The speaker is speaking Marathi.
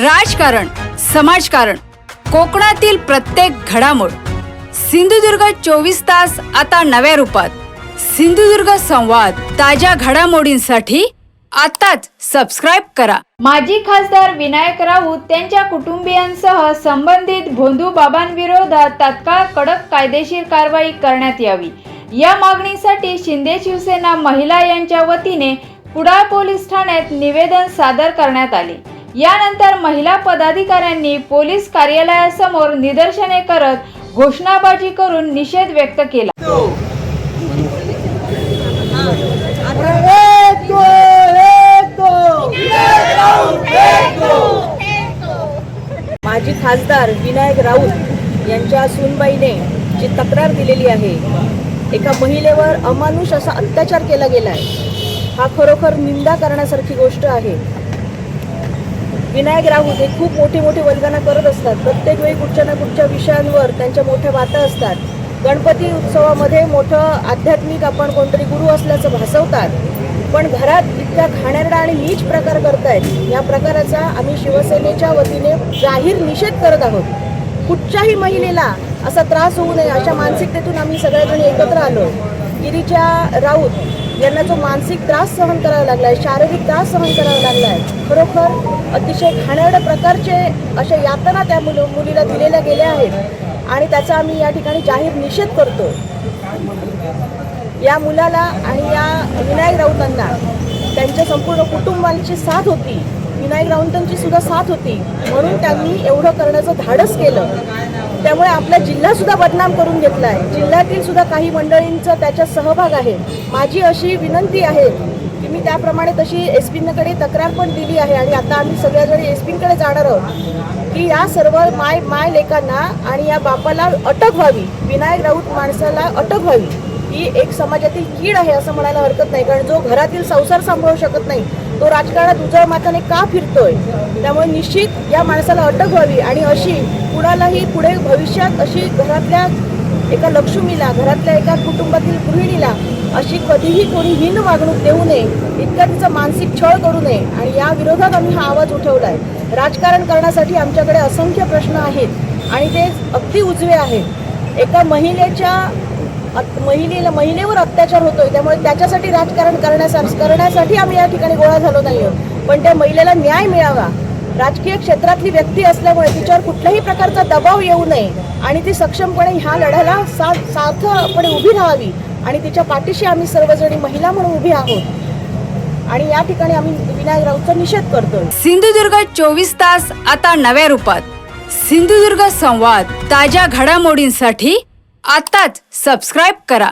राजकारण, समाजकारण, कोकणातील प्रत्येक घडामोड. सिंधुदुर्ग 24 तास आता नव्या रूपात. सिंधुदुर्ग संवाद, ताज्या घडामोडींसाठी आताच सबस्क्राइब करा. माजी खासदार विनायक राऊत त्यांच्या कुटुंबियांसह संबंधित भोंदू बाबांविरोधात तात्काळ कडक कायदेशीर कारवाई करण्यात यावी, या मागणीसाठी शिंदे शिवसेना महिला यांच्या वतीने कुडाळ पोलीस ठाण्यात निवेदन सादर करण्यात आले. यानंतर महिला पदाधिकाऱ्यांनी पोलीस कार्यालयासमोर निदर्शने करत घोषणाबाजी करून निषेध व्यक्त केला. माजी खासदार विनायक राऊत यांच्या सूनबाईने जी तक्रार दिलेली आहे, एका महिलेवर अमानुष असा अत्याचार केला गेलाय, हा खरोखर निंदा करण्यासारखी गोष्ट आहे. विनायक राऊत हे खूप मोठे वल्गना करत असतात. प्रत्येक वेळी कुठच्या ना कुठच्या विषयांवर त्यांच्या मोठ्या बाता असतात. गणपती उत्सवामध्ये मोठं आध्यात्मिक आपण कोणतरी गुरु असल्याचं भासवतात, पण घरात इतक्या घाणेरडा आणि नीच प्रकार करतायत. या प्रकाराचा आम्ही शिवसेनेच्या वतीने जाहीर निषेध करत आहोत. कुठच्याही महिलेला असा त्रास होऊ नये अशा मानसिकतेतून आम्ही सगळेजण एकत्र आलो. गिरीजा राऊत यांना जो मानसिक त्रास सहन करावा लागलाय, शारीरिक त्रास सहन करावा लागलाय, खरोखर अतिशय घाणेरड्या प्रकारचे अशा यातना त्या मुलीला दिलेल्या गेल्या आहेत आणि त्याचा आम्ही या ठिकाणी जाहीर निषेध करतो. या मुलाला आणि या विनायक राऊतांना त्यांच्या संपूर्ण कुटुंबांची साथ होती, विनायक राऊतांची सुद्धा साथ होती, म्हणून त्यांनी एवढं करण्याचं धाडस केलं. त्यामुळे आपला जिल्हासुद्धा बदनाम करून घेतला आहे. जिल्ह्यातील सुद्धा काही मंडळींचा त्याच्यात सहभाग आहे. माझी अशी विनंती आहे की मी त्याप्रमाणे तशी एसपींकडे तक्रार पण दिली आहे आणि आता आम्ही सगळ्याजणी एसपींकडे जाणार आहोत की या सर्व माय लेकांना आणि या बापाला अटक व्हावी, विनायक राऊत माणसाला अटक व्हावी. ही एक समाजातील कीड आहे असं म्हणायला हरकत नाही, कारण जो घरातील संसार सांभाळू शकत नाही तो राजकारणात उजळ माथाने का फिरतोय. त्यामुळे निश्चित या माणसाला अटक व्हावी आणि अशी कुणालाही पुढे भविष्यात अशी घरातल्या एका लक्ष्मीला, घरातल्या एका कुटुंबातील गृहिणीला अशी कधीही कोणी हीन वागणूक देऊ नये, इतका तिचा मानसिक छळ करू नये. आणि या विरोधात आम्ही हा आवाज उठवला आहे. राजकारण करण्यासाठी आमच्याकडे असंख्य प्रश्न आहेत आणि ते अगदी उजवे आहेत. एका महिलेवर अत्याचार होतोय, त्यामुळे त्याच्यासाठी राजकारण करण्यासाठी आम्ही या ठिकाणी गोळा झालो नाही आहोत, पण त्या महिलेला न्याय मिळावा. राजकीय क्षेत्रातली व्यक्ती असल्यामुळे तिच्यावर कुठल्याही प्रकारचा दबाव येऊ नये आणि ती सक्षमपणे ह्या लढ्याला सार्थपणे उभी राहावी आणि तिच्या पाठीशी आम्ही सर्वजणी महिला म्हणून उभी आहोत आणि या ठिकाणी आम्ही विनायक राऊतचा निषेध करतोय. सिंधुदुर्ग 24 तास आता नव्या रूपात. सिंधुदुर्ग संवाद, ताज्या घडामोडींसाठी आताच सबस्क्राइब करा.